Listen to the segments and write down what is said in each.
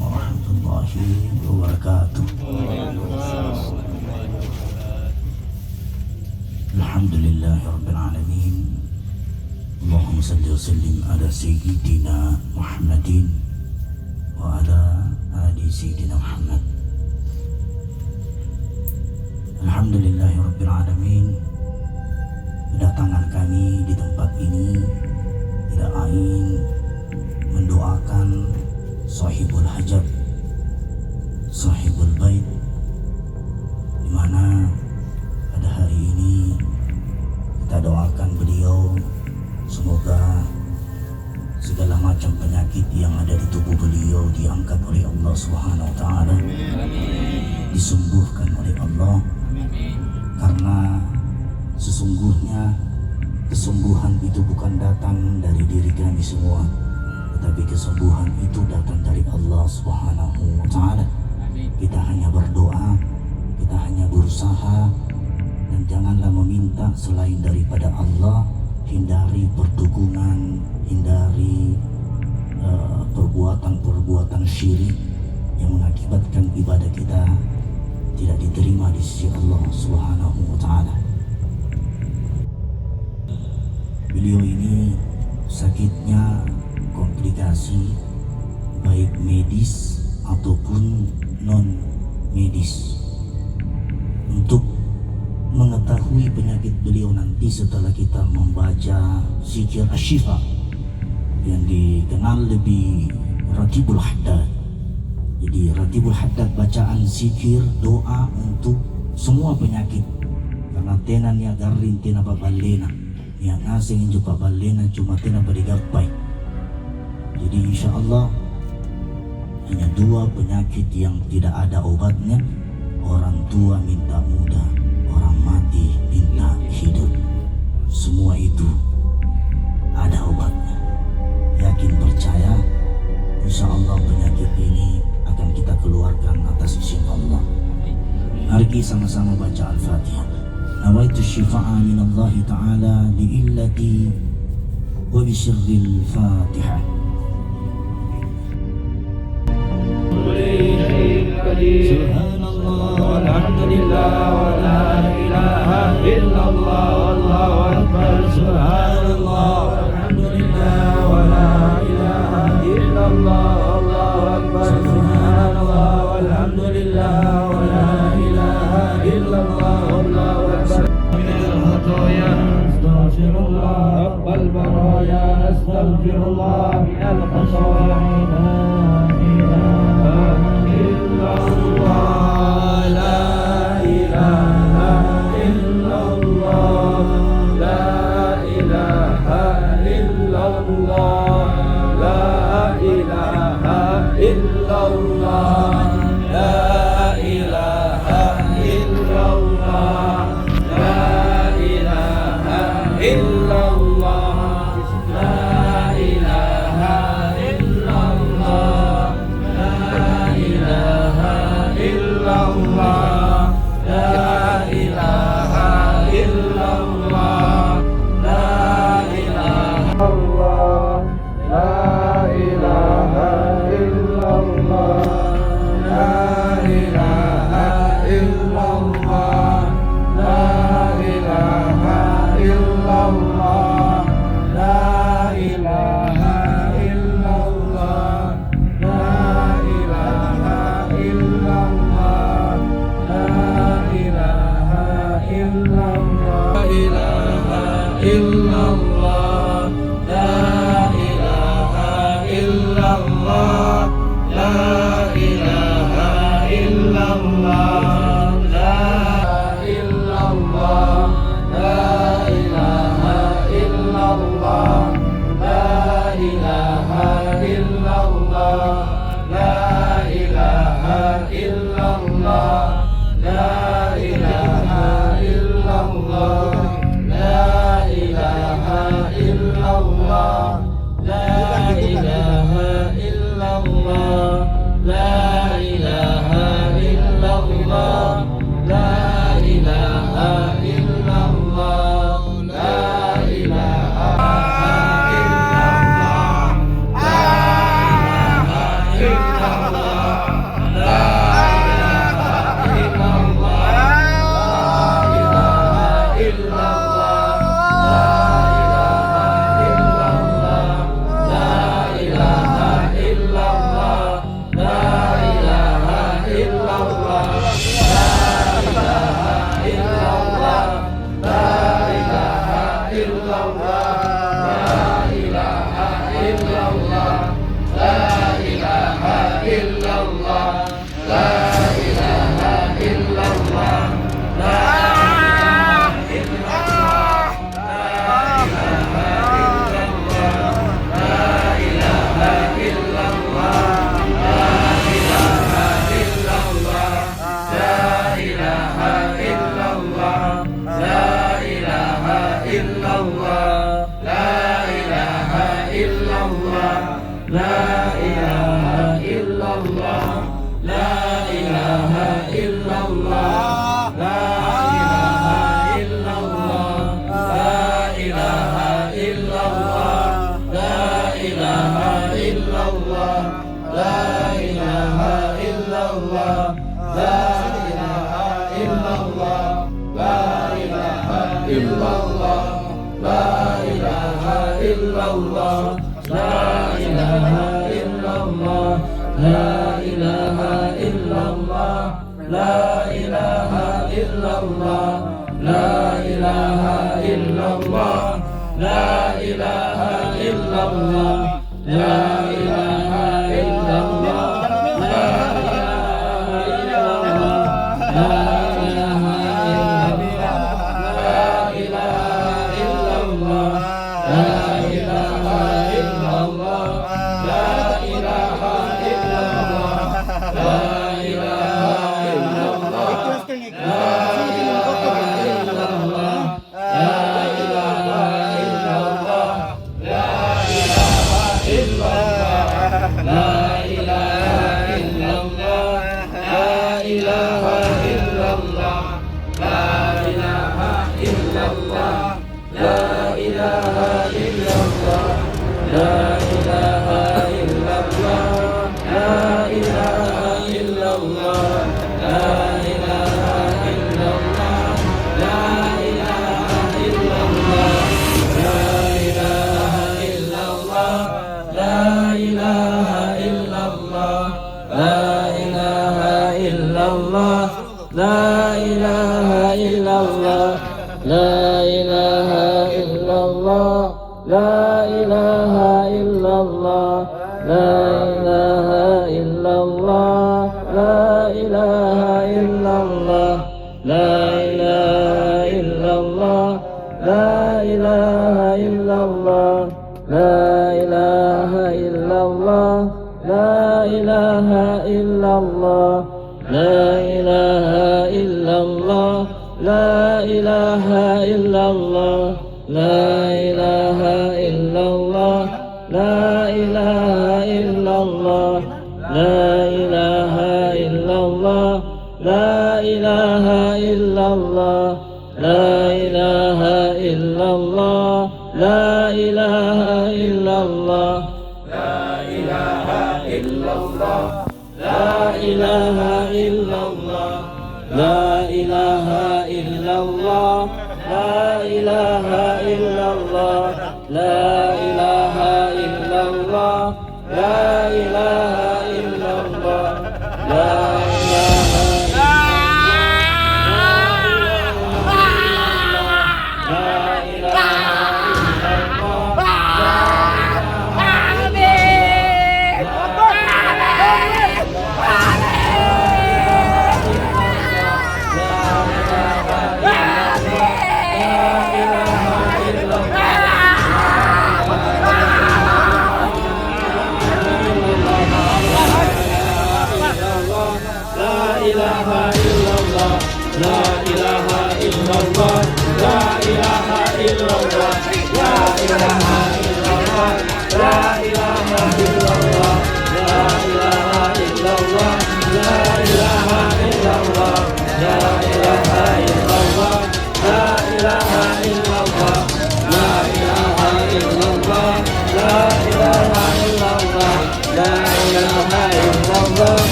warahmatullahi wabarakatuh. Alhamdulillahirabbil alamin. Allahumma salli wa sallim ala sayyidina Muhammadin wa ala ali sayyidina Muhammad. Alhamdulillahirabbil alamin. Kedatangan kami di tempat ini tidak lain mendoakan sahibul hajat, sahibul bait, di mana pada hari ini kita doakan beliau semoga segala macam penyakit yang ada di tubuh beliau diangkat oleh Allah Subhanahu wa taala, disembuhkan oleh Allah, karena sesungguhnya kesembuhan itu bukan datang dari diri kami semua, tetapi kesembuhan itu datang dari Allah Subhanahu wa taala. Kita hanya berdoa, kita hanya berusaha, dan janganlah meminta selain daripada Allah. Hindari perdukunan, hindari perbuatan-perbuatan syirik yang mengakibatkan ibadah kita tidak diterima di sisi Allah Subhanahu wa taala. Beliau ini sakitnya komplikasi baik medis ataupun non medis. Untuk mengetahui penyakit beliau nanti setelah kita membaca zikir asy-syifa yang dikenal lebih Ratibul Haddad. Jadi Ratibul Haddad bacaan zikir doa untuk semua penyakit, karena tenannya garin tina babalena yang asing juga balena cuma tina berigapai. Jadi insya Allah hanya dua penyakit yang tidak ada obatnya: orang tua minta muda, orang mati minta hidup. Semua itu ada obatnya. Yakin percaya, insya Allah penyakit ini akan kita keluarkan atas izin Allah. Mari sama-sama baca Al-Fatihah. Nawaitu syifa'a minallahi ta'ala li'illati wa bisirril Fatihah. Subhanallah walhamdulillah wa la ilaha illallah wallahu akbar. Subhanallah walhamdulillah wa la ilaha illallah wallahu akbar. Subhanallah walhamdulillah wa la ilaha illallah wallahu akbar. Minal khataya astaghfirullah, rabbal baraya astaghfirullah, minal khataya illallah. illallah, la ilaha illallah, la ilaha illallah, la ilaha illallah, la ilaha illallah, la ilaha illallah, la ilaha illallah,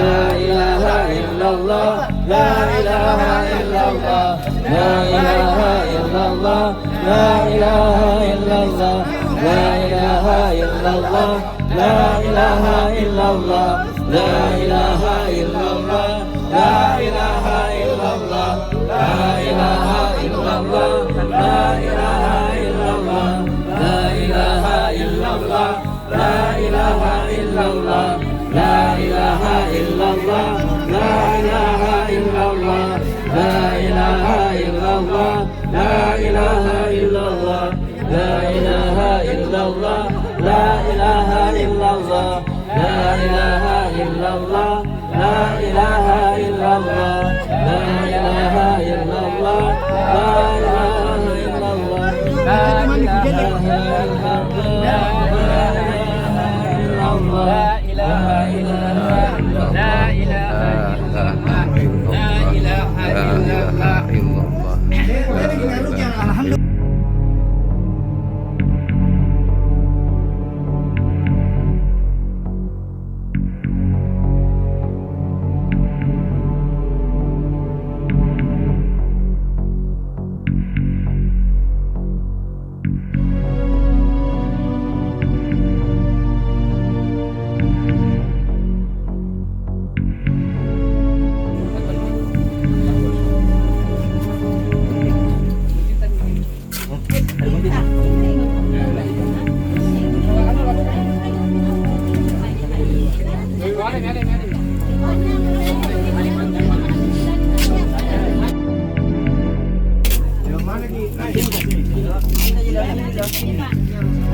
la ilaha illallah, la ilaha illallah, la ilaha illallah, la ilaha illallah, la ilaha illallah, la ilaha illallah, la ilaha illallah, la la ilaha illallah, la ilaha illallah, la ilaha illallah, la ilaha illallah, la ilaha illallah, la ilaha illallah, la ilaha illallah, la ilaha illallah, la ilaha illallah, la ilaha illallah, la ilaha illallah, la ilaha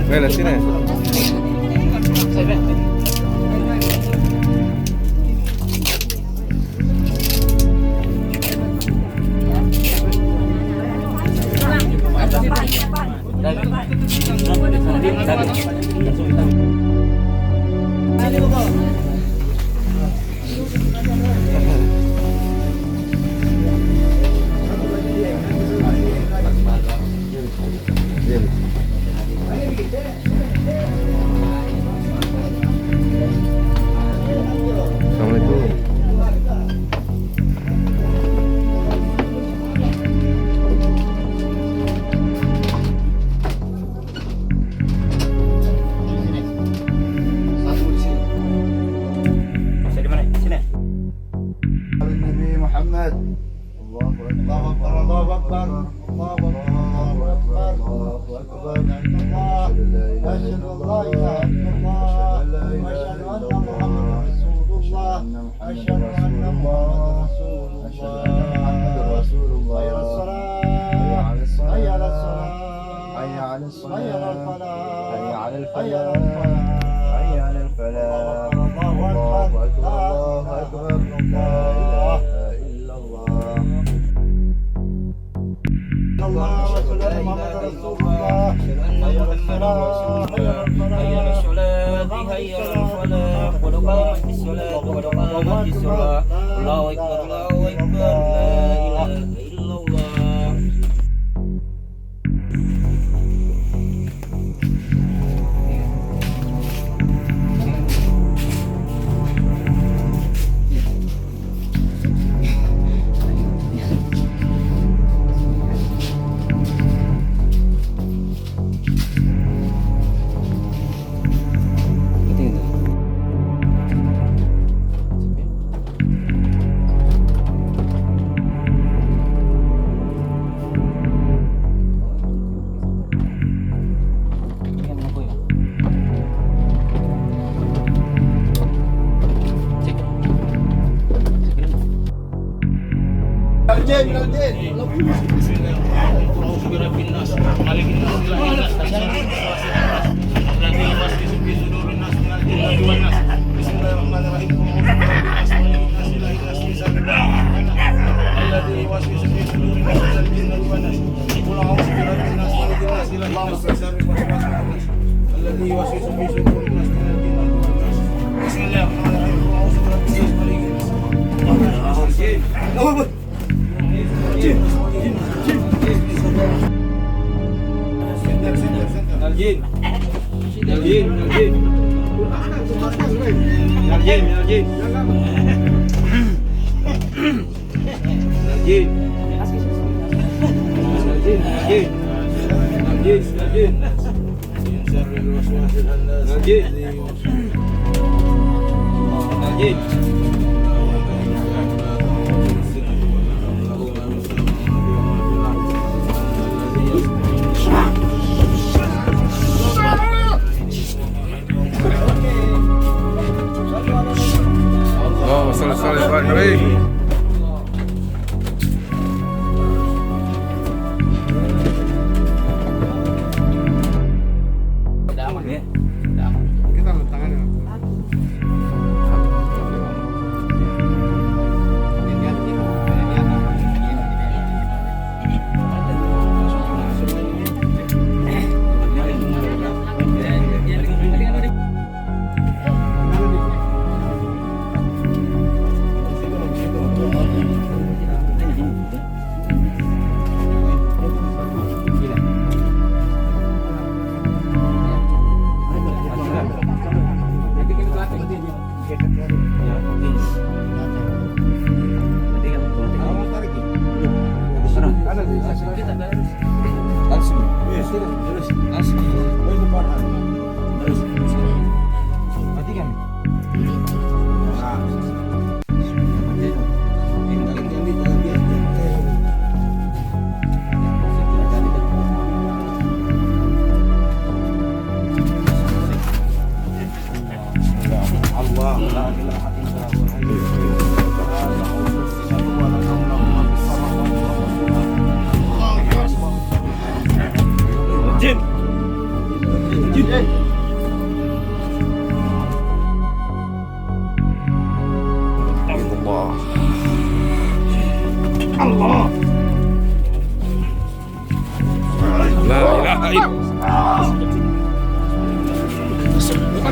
Vela, sini. Assalamualaikum. النبي محمد الله أكبر الله أكبر الله أكبر الله أكبر الله أكبر أشهد أن لا إله إلا الله وأشهد أن محمدا رسول الله أشهد أن محمدا رسول الله حي على الصلاة حي على الصلاة حي على الصلاة حي على الفلاح حي على الفلاح حي على الفلاح الله أكبر الله أكبر لا إله إلا الله الله وأشهد أن محمدا رسول الله حي على الصلاة حي على الصلاة حي على الفلاح قد قامت الصلاة قد قامت الصلاة الله أكبر الله أكبر لا إله إلا الله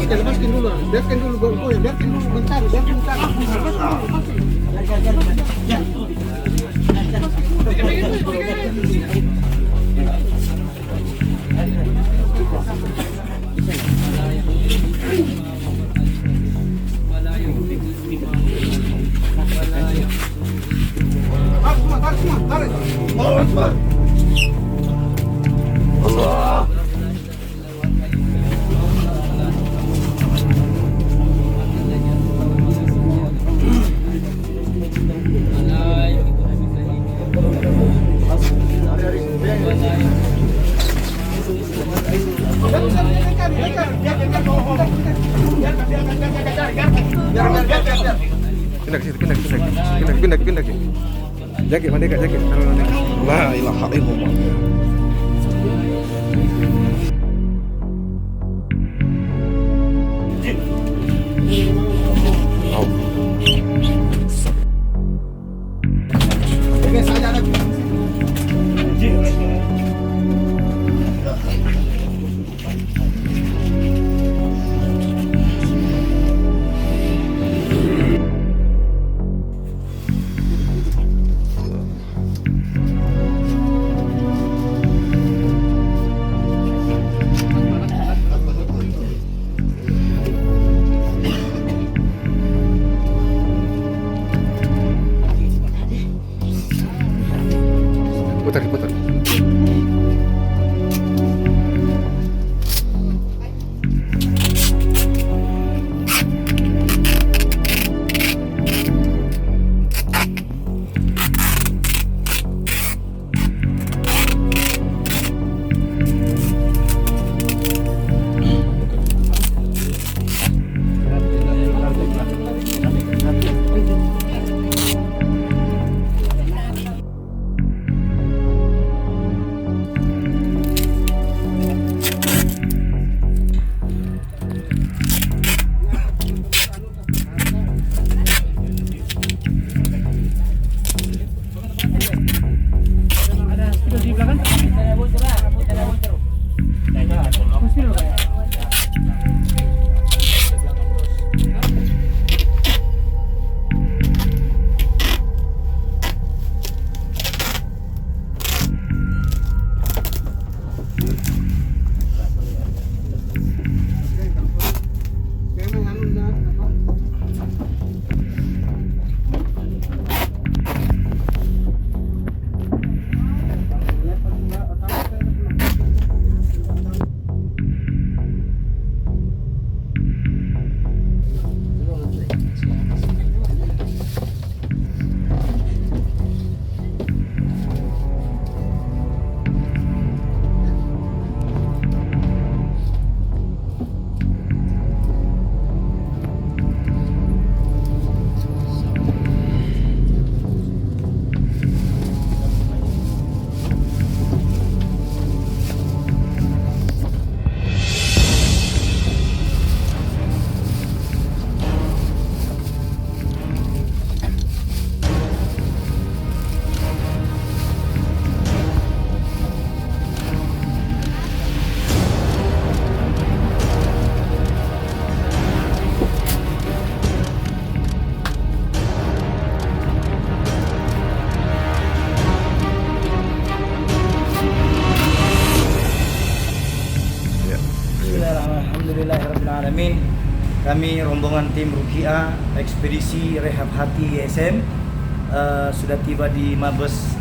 Lepaskan dulu, biarkan dulu goyang, biarkan dulu bentar, Pindah. Jakit, Merdeka, jakit. La ilaha illallah. Putar. Alhamdulillahirrahmanirrahim. Kami rombongan tim Rukia Ekspedisi Rehab Hati YSM sudah tiba di Mabes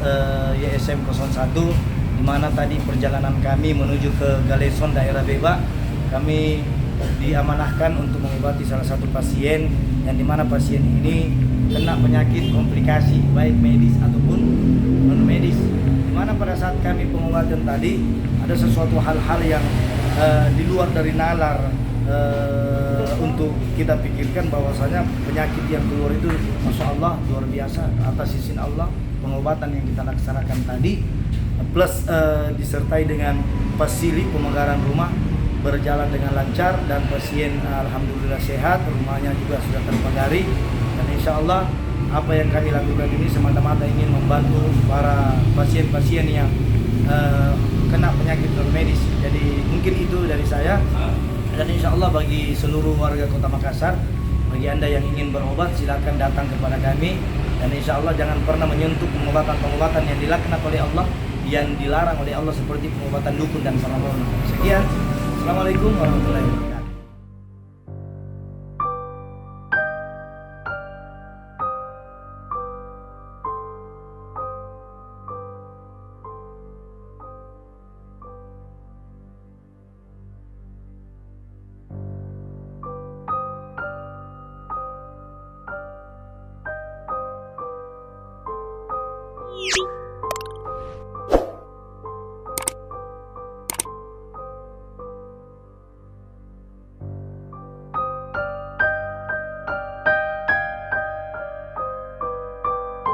YSM 01 di mana tadi perjalanan kami menuju ke Galeson daerah Beba, kami diamanahkan untuk mengobati salah satu pasien yang dimana pasien ini kena penyakit komplikasi baik medis ataupun non medis, dimana pada saat kami pengobatan tadi ada sesuatu hal-hal yang di luar dari nalar untuk kita pikirkan bahwasanya penyakit yang keluar itu Masya Allah luar biasa atas izin Allah. Pengobatan yang kita laksanakan tadi plus disertai dengan fasili pemekaran rumah berjalan dengan lancar dan pasien alhamdulillah sehat, rumahnya juga sudah terpagari, dan insya Allah apa yang kami lakukan ini semata-mata ingin membantu para pasien-pasien yang kena penyakit non medis. Jadi mungkin itu dari saya, dan insya Allah bagi seluruh warga Kota Makassar, bagi Anda yang ingin berobat silakan datang kepada kami, dan insya Allah jangan pernah menyentuh pengobatan-pengobatan yang dilaknat oleh Allah, yang dilarang oleh Allah seperti pengobatan dukun dan paranormal. Sekian. Assalamualaikum warahmatullahi wabarakatuh.